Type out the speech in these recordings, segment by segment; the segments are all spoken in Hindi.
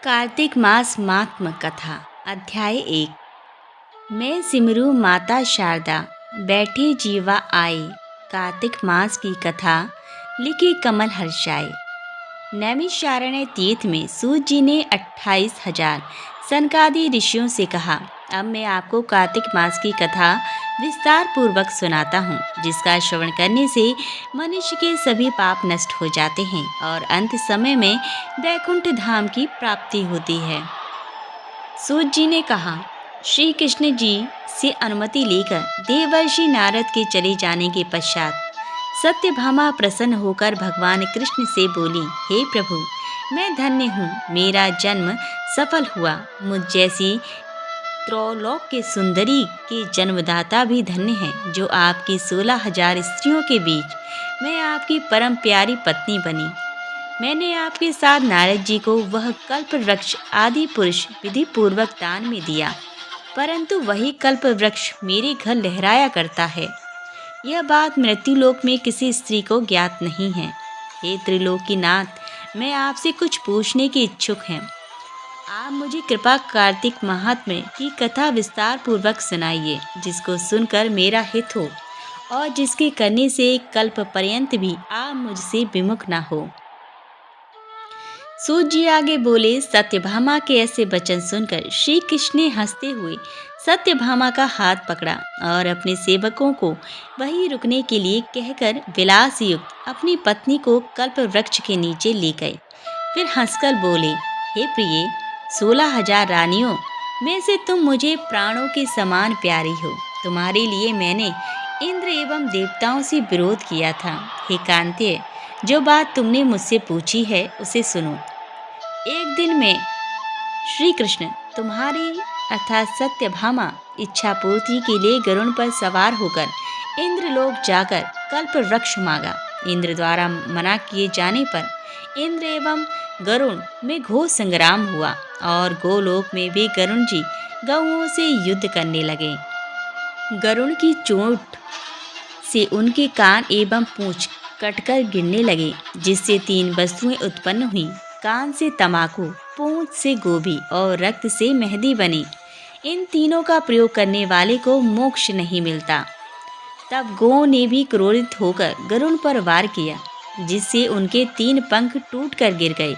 कार्तिक मास महात्म कथा अध्याय 1। मैं सिमरू माता शारदा बैठे जीवा आए। कार्तिक मास की कथा लिखी कमल हर्षाए। नैमिषारण्य तीर्थ में सूत जी ने 28,000 सनकादि ऋषियों से कहा, अब मैं आपको कार्तिक मास की कथा विस्तार पूर्वक सुनाता हूँ, जिसका श्रवण करने से मनुष्य के सभी पाप नष्ट हो जाते हैं और अंत समय में वैकुंठ धाम की प्राप्ति होती है। सूत जी ने कहा, श्री कृष्ण जी से अनुमति लेकर देवर्षि नारद के चले जाने के पश्चात सत्यभामा प्रसन्न होकर भगवान कृष्ण से बोली, हे प्रभु, मैं धन्य हूँ, मेरा जन्म सफल हुआ। मुझ जैसी त्रैलोक के सुंदरी के जन्मदाता भी धन्य हैं, जो आपकी 16,000 स्त्रियों के बीच मैं आपकी परम प्यारी पत्नी बनी। मैंने आपके साथ नारद जी को वह कल्प वृक्ष आदि पुरुष विधि पूर्वक दान में दिया, परंतु वही कल्प वृक्ष मेरे घर लहराया करता है। यह बात मृत्युलोक में किसी स्त्री को ज्ञात नहीं है। हे त्रिलोकीनाथ, मैं आपसे कुछ पूछने की इच्छुक हैं। आप मुझे कृपा कार्तिक महात्म्य की कथा विस्तार पूर्वक सुनाइए, जिसको सुनकर मेरा हित हो और जिसके करने से कल्प पर्यंत भी आप मुझसे विमुख न हो। सूत जी आगे बोले, सत्यभामा के ऐसे वचन सुनकर श्री कृष्ण ने हंसते हुए सत्यभामा का हाथ पकड़ा और अपने सेवकों को वहीं रुकने के लिए कहकर विलास युक्त अपनी पत्नी को कल्प वृक्ष के नीचे ले गए। फिर हंसकर बोले, हे प्रिय, 16,000 रानियों में से तुम मुझे प्राणों के समान प्यारी हो। तुम्हारे लिए मैंने इंद्र एवं देवताओं से विरोध किया था। हे कांतेय, जो बात तुमने मुझसे पूछी है उसे सुनो। एक दिन में श्री कृष्ण तुम्हारी अर्थात सत्यभामा इच्छा पूर्ति के लिए गरुड़ पर सवार होकर इंद्रलोक जाकर कल्प वृक्ष मांगा। इंद्र द्वारा मना किए जाने पर इंद्र एवं गरुड़ में घोर संग्राम हुआ और गोलोक में भी गरुड़ जी गौओं से युद्ध करने लगे। गरुड़ की चोट से उनके कान एवं पूंछ कटकर गिरने लगे, जिससे 3 वस्तुएं उत्पन्न हुई। कान से तमाकू, पूंछ से गोभी और रक्त से मेहंदी बनी। इन तीनों का प्रयोग करने वाले को मोक्ष नहीं मिलता। तब गौ ने भी क्रोधित होकर गरुड़ पर वार किया, जिससे उनके 3 पंख टूट कर गिर गए।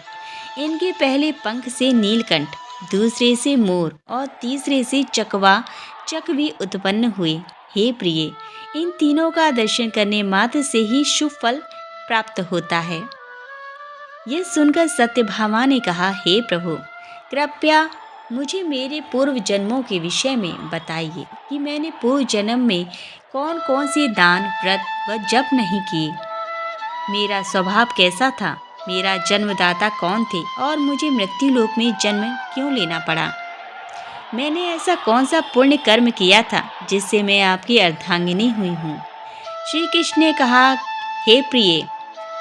इनके पहले पंख से नीलकंठ, दूसरे से मोर और तीसरे से चकवी उत्पन्न हुए। हे प्रिय, इन तीनों का दर्शन करने मात्र से ही शुभ फल प्राप्त होता है। यह सुनकर सत्यभामा ने कहा, हे प्रभु, कृपया मुझे मेरे पूर्व जन्मों के विषय में बताइए कि मैंने पूर्व जन्म में कौन कौन से दान, व्रत व जप नहीं किए। मेरा स्वभाव कैसा था, मेरा जन्मदाता कौन थे और मुझे मृत्युलोक में जन्म क्यों लेना पड़ा। मैंने ऐसा कौन सा पुण्य कर्म किया था जिससे मैं आपकी अर्धांगिनी हुई हूँ। श्री कृष्ण ने कहा, हे प्रिय,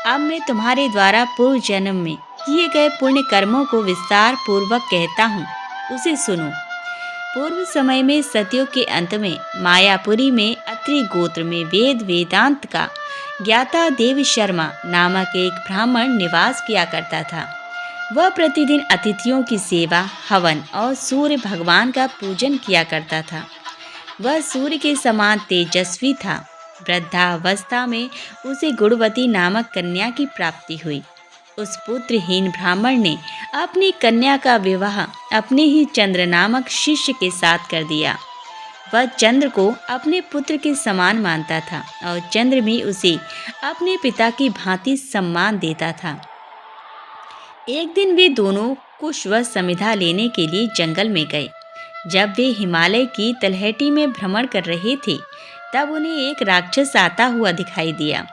अब मैं तुम्हारे द्वारा पूर्व जन्म में किए गए पुण्य कर्मों को विस्तार पूर्वक कहता हूँ, उसे सुनो। पूर्व समय में सतयुग के अंत में मायापुरी में अत्रि गोत्र में वेद वेदांत का ज्ञाता देव शर्मा नामक एक ब्राह्मण निवास किया करता था। वह प्रतिदिन अतिथियों की सेवा, हवन और सूर्य भगवान का पूजन किया करता था। वह सूर्य के समान तेजस्वी था। वृद्धावस्था में उसे गुणवती नामक कन्या की प्राप्ति हुई। उस पुत्रहीन ब्राह्मण ने अपनी कन्या का विवाह अपने ही चंद्र नामक शिष्य के साथ कर दिया। वह चंद्र को अपने पुत्र के समान मानता था और चंद्र भी उसे अपने पिता की भांति सम्मान देता था। एक दिन वे दोनों कुश व समिधा लेने के लिए जंगल में गए। जब वे हिमालय की तलहटी में भ्रमण कर रहे थे, तब उन्हें एक राक्षस आता हुआ दिखाई दिया।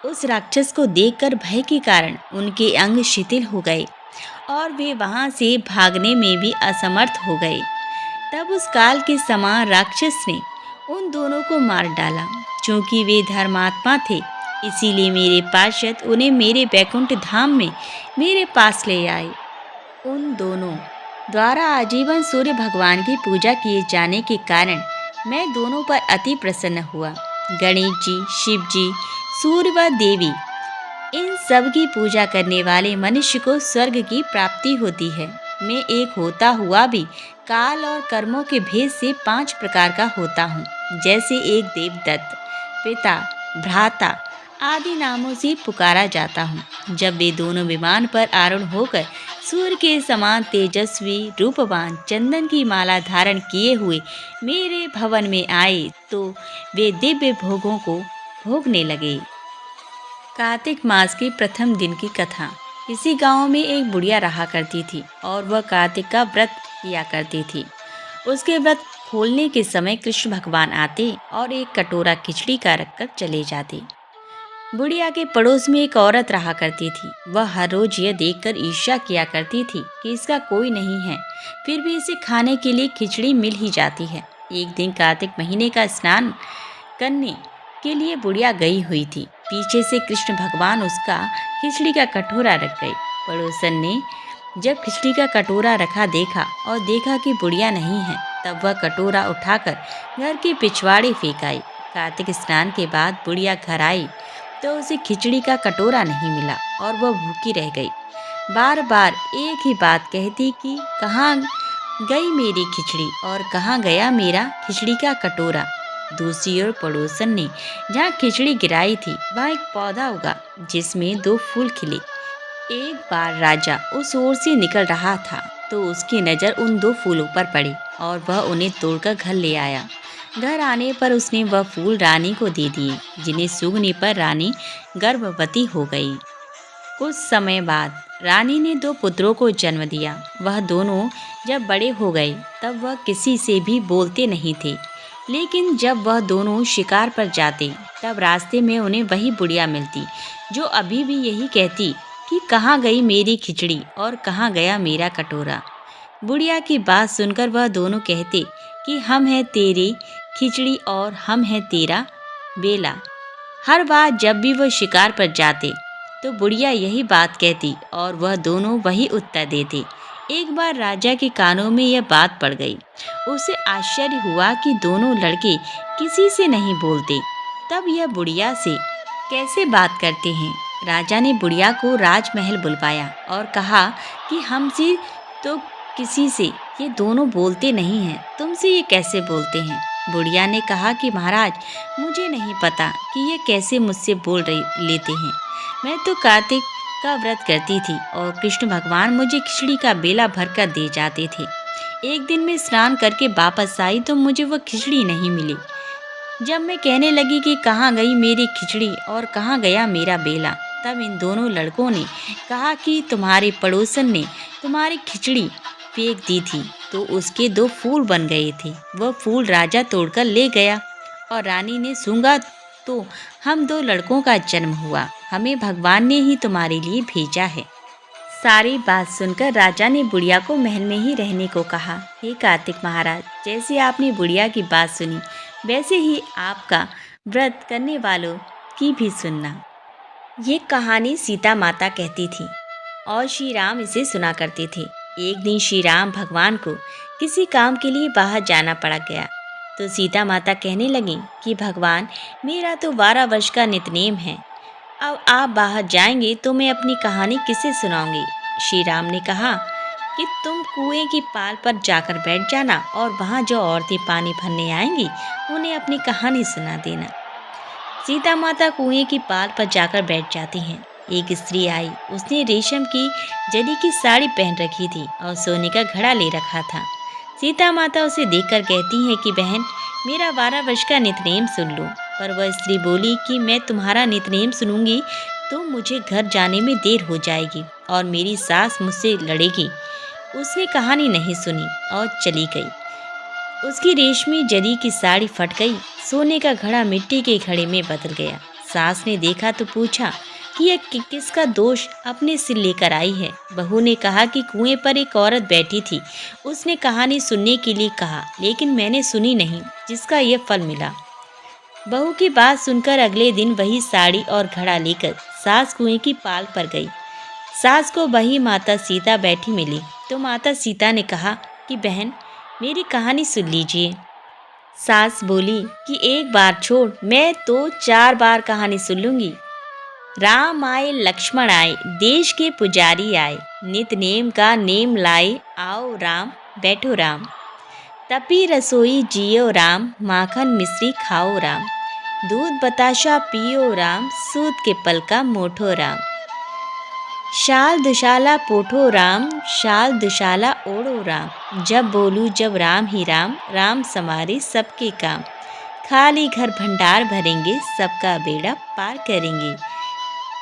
उस राक्षस को देखकर भय के कारण उनके अंग शिथिल हो गए और वे वहां से भागने में भी असमर्थ हो गए। तब उस काल के समान राक्षस ने उन दोनों को मार डाला। चूंकि वे धर्मात्मा थे, इसीलिए मेरे पार्षद उन्हें मेरे वैकुंठ धाम में मेरे पास ले आए। उन दोनों द्वारा आजीवन सूर्य भगवान की पूजा किए जाने के कारण मैं दोनों पर अति प्रसन्न हुआ। गणेश जी, शिव जी, सूर्य व देवी, इन सब की पूजा करने वाले मनुष्य को स्वर्ग की प्राप्ति होती है। मैं एक होता हुआ भी काल और कर्मों के भेद से 5 प्रकार का होता हूँ। जैसे एक देवदत्त, पिता, भ्राता आदि नामों से पुकारा जाता हूँ। जब वे दोनों विमान पर आरूढ़ होकर सूर्य के समान तेजस्वी रूपवान चंदन की माला धारण किए हुए मेरे भवन में आए तो वे दिव्य भोगों को भोगने लगे। कार्तिक मास के प्रथम दिन की कथा। किसी गांव में एक बुढ़िया रहा करती थी और वह कार्तिक का व्रत किया करती थी। उसके व्रत खोलने के समय कृष्ण भगवान आते और एक कटोरा खिचड़ी का रखकर चले जाते। बुढ़िया के पड़ोस में एक औरत रहा करती थी। वह हर रोज यह देखकर ईर्ष्या किया करती थी कि इसका कोई नहीं है, फिर भी इसे खाने के लिए खिचड़ी मिल ही जाती है। एक दिन कार्तिक महीने का स्नान करने के लिए बुढ़िया गई हुई थी। पीछे से कृष्ण भगवान उसका खिचड़ी का कटोरा रख गए। पड़ोसन ने जब खिचड़ी का कटोरा रखा देखा और देखा कि बुढ़िया नहीं है, तब वह कटोरा उठाकर घर के पिछवाड़े फेंक आई। कार्तिक स्नान के बाद बुढ़िया घर आई तो उसे खिचड़ी का कटोरा नहीं मिला और वह भूखी रह गई। बार बार एक ही बात कहती कि कहाँ गई मेरी खिचड़ी और कहाँ गया मेरा खिचड़ी का कटोरा। दूसरी ओर पड़ोसन ने जहाँ खिचड़ी गिराई थी वहाँ एक पौधा उगा जिसमें 2 फूल खिले। एक बार राजा उस ओर से निकल रहा था तो उसकी नज़र उन 2 फूलों पर पड़ी और वह उन्हें तोड़कर घर ले आया। घर आने पर उसने वह फूल रानी को दे दिए, जिन्हें सूंघने पर रानी गर्भवती हो गई। कुछ समय बाद रानी ने 2 पुत्रों को जन्म दिया। वह दोनों जब बड़े हो गए तब वह किसी से भी बोलते नहीं थे, लेकिन जब वह दोनों शिकार पर जाते तब रास्ते में उन्हें वही बुढ़िया मिलती जो अभी भी यही कहती कि कहाँ गई मेरी खिचड़ी और कहाँ गया मेरा कटोरा। बुढ़िया की बात सुनकर वह दोनों कहते कि हम हैं तेरी खिचड़ी और हम हैं तेरा बेला। हर बार जब भी वह शिकार पर जाते तो बुढ़िया यही बात कहती और वह दोनों वही उत्तर देते। एक बार राजा के कानों में यह बात पड़ गई। उसे आश्चर्य हुआ कि दोनों लड़के किसी से नहीं बोलते, तब यह बुढ़िया से कैसे बात करते हैं। राजा ने बुढ़िया को राजमहल बुलवाया और कहा कि हमसे तो किसी से ये दोनों बोलते नहीं हैं, तुमसे ये कैसे बोलते हैं। बुढ़िया ने कहा कि महाराज, मुझे नहीं पता कि ये कैसे मुझसे बोल लेते हैं। मैं तो कार्तिक का व्रत करती थी और कृष्ण भगवान मुझे खिचड़ी का बेला भरकर दे जाते थे। एक दिन मैं स्नान करके वापस आई तो मुझे वह खिचड़ी नहीं मिली। जब मैं कहने लगी कि कहाँ गई मेरी खिचड़ी और कहाँ गया मेरा बेला, तब इन दोनों लड़कों ने कहा कि तुम्हारे पड़ोसन ने तुम्हारी खिचड़ी फेंक दी थी तो उसके 2 फूल बन गए थे। वह फूल राजा तोड़कर ले गया और रानी ने सूंघा तो हम 2 लड़कों का जन्म हुआ। हमें भगवान ने ही तुम्हारे लिए भेजा है। सारी बात सुनकर राजा ने बुढ़िया को महल में ही रहने को कहा। हे कार्तिक महाराज, जैसे आपने बुढ़िया की बात सुनी वैसे ही आपका व्रत करने वालों की भी सुनना। ये कहानी सीता माता कहती थी और श्री राम इसे सुना करते थे। एक दिन श्री राम भगवान को किसी काम के लिए बाहर जाना पड़ गया तो सीता माता कहने लगी कि भगवान, मेरा तो 12 वर्ष का नितनेम है, अब आप बाहर जाएंगे तो मैं अपनी कहानी किसे सुनाऊंगी। श्री राम ने कहा कि तुम कुएं की पाल पर जाकर बैठ जाना और वहाँ जो औरतें पानी भरने आएंगी उन्हें अपनी कहानी सुना देना। सीता माता कुएं की पाल पर जाकर बैठ जाती हैं। एक स्त्री आई, उसने रेशम की जरी की साड़ी पहन रखी थी और सोने का घड़ा ले रखा था। सीता माता उसे देखकर कहती हैं कि बहन, मेरा 12 वर्ष का नितनेम सुन लो। पर वह स्त्री बोली कि मैं तुम्हारा नितनेम सुनूंगी तो मुझे घर जाने में देर हो जाएगी और मेरी सास मुझसे लड़ेगी। उसने कहानी नहीं सुनी और चली गई। उसकी रेशमी जरी की साड़ी फट गई, सोने का घड़ा मिट्टी के घड़े में बदल गया। सास ने देखा तो पूछा कि यह किसका दोष अपने सिर लेकर आई है। बहू ने कहा कि कुएं पर एक औरत बैठी थी, उसने कहानी सुनने के लिए कहा, लेकिन मैंने सुनी नहीं, जिसका यह फल मिला। बहू की बात सुनकर अगले दिन वही साड़ी और घड़ा लेकर सास कुएं की पाल पर गई। सास को वही माता सीता बैठी मिली तो माता सीता ने कहा कि बहन, मेरी कहानी सुन लीजिए। सास बोली कि एक बार छोड़, मैं तो 4 बार कहानी सुन लूँगी। राम आए लक्ष्मण आए, देश के पुजारी आए, नित नेम का नेम लाए, आओ राम बैठो राम। तपी रसोई जियो राम, माखन मिश्री खाओ राम, दूध बताशा पियो राम, सूत के पल का मोठो राम। शाल दुशाला पोठो राम, शाल दुशाला ओढ़ो राम, जब बोलूं जब राम ही राम, राम समारे सबके काम। खाली घर भंडार भरेंगे, सबका बेड़ा पार करेंगे।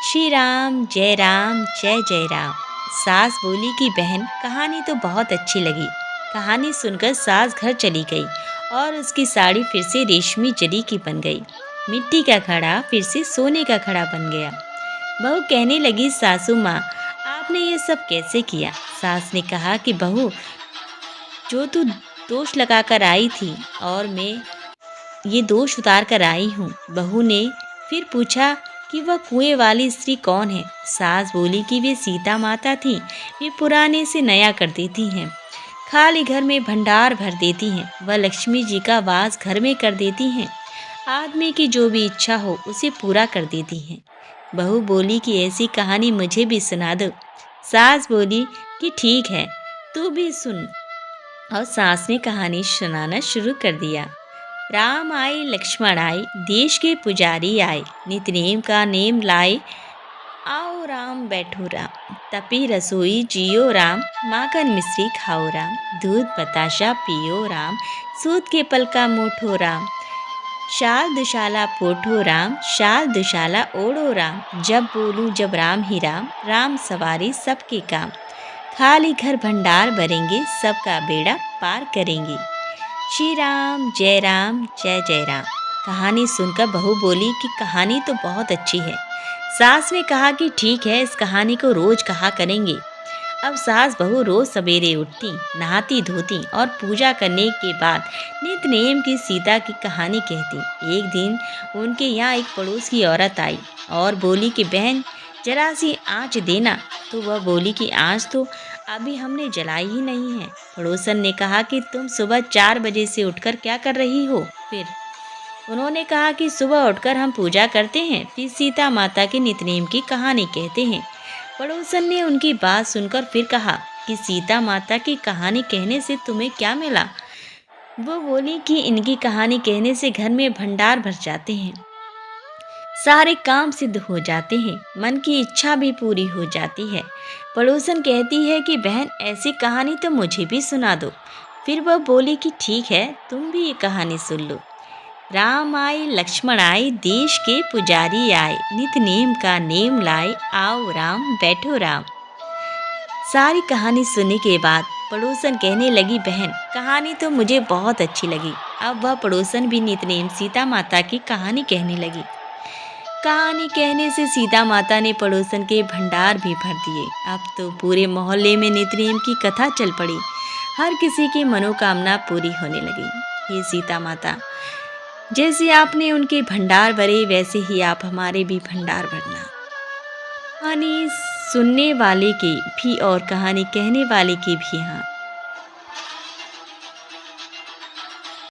श्री राम जय जय राम। सास बोली कि बहन कहानी तो बहुत अच्छी लगी। कहानी सुनकर सास घर चली गई और उसकी साड़ी फिर से रेशमी जरी की बन गई। मिट्टी का घड़ा फिर से सोने का घड़ा बन गया। बहू कहने लगी, सासू माँ आपने ये सब कैसे किया? सास ने कहा कि बहू, जो तू दोष लगाकर आई थी और मैं ये दोष उतार कर आई हूँ। बहू ने फिर पूछा कि वह कुएं वाली स्त्री कौन है? सास बोली कि वे सीता माता थी। वे पुराने से नया कर देती हैं, खाली घर में भंडार भर देती हैं, वह लक्ष्मी जी का वास घर में कर देती हैं, आदमी की जो भी इच्छा हो उसे पूरा कर देती हैं। बहू बोली कि ऐसी कहानी मुझे भी सुना दो। सास बोली कि ठीक है, तू भी सुन। और सास ने कहानी सुनाना शुरू कर दिया। राम आए लक्ष्मण आए, देश के पुजारी आए, नित नेम का नेम लाए, आओ राम बैठो राम। तपी रसोई जियो राम, माखन मिश्री खाओ राम, दूध बताशा पियो राम, सूत के पल का मोठो राम। शाल दुशाला पोठो राम, शाल दुशाला ओढ़ो राम, जब बोलूं जब राम ही राम, राम सवारी सबके काम। खाली घर भंडार भरेंगे, सबका बेड़ा पार करेंगे। श्री राम जय जय राम। कहानी सुनकर बहू बोली कि कहानी तो बहुत अच्छी है। सास ने कहा कि ठीक है, इस कहानी को रोज कहा करेंगे। अब सास बहू रोज सवेरे उठती, नहाती धोती और पूजा करने के बाद नित नेम की सीता की कहानी कहती। एक दिन उनके यहाँ एक पड़ोस की औरत आई और बोली कि बहन जरा सी आँच देना। तो वह बोली कि आँच तो अभी हमने जलाई ही नहीं है। पड़ोसन ने कहा कि तुम सुबह 4 बजे से उठकर क्या कर रही हो? फिर उन्होंने कहा कि सुबह उठकर हम पूजा करते हैं, फिर सीता माता के नितनेम की कहानी कहते हैं। पड़ोसन ने उनकी बात सुनकर फिर कहा कि सीता माता की कहानी कहने से तुम्हें क्या मिला? वो बोली कि इनकी कहानी कहने से घर में भंडार भर जाते हैं, सारे काम सिद्ध हो जाते हैं, मन की इच्छा भी पूरी हो जाती है। पड़ोसन कहती है कि बहन ऐसी कहानी तो मुझे भी सुना दो। फिर वह बोली कि ठीक है, तुम भी ये कहानी सुन लो। राम आए लक्ष्मण आए, देश के पुजारी आए, नित नेम का नेम लाए, आओ राम बैठो राम। सारी कहानी सुनने के बाद पड़ोसन कहने लगी, बहन कहानी तो मुझे बहुत अच्छी लगी। अब वह पड़ोसन भी नितनेम सीता माता की कहानी कहने लगी। कहानी कहने से सीता माता ने पड़ोसन के भंडार भी भर दिए। अब तो पूरे मोहल्ले में नितनेम की कथा चल पड़ी। हर किसी की मनोकामना पूरी होने लगी। हे सीता माता, जैसे आपने उनके भंडार भरे वैसे ही आप हमारे भी भंडार भरना। कहानी सुनने वाले के भी और कहानी कहने वाले के भी यहाँ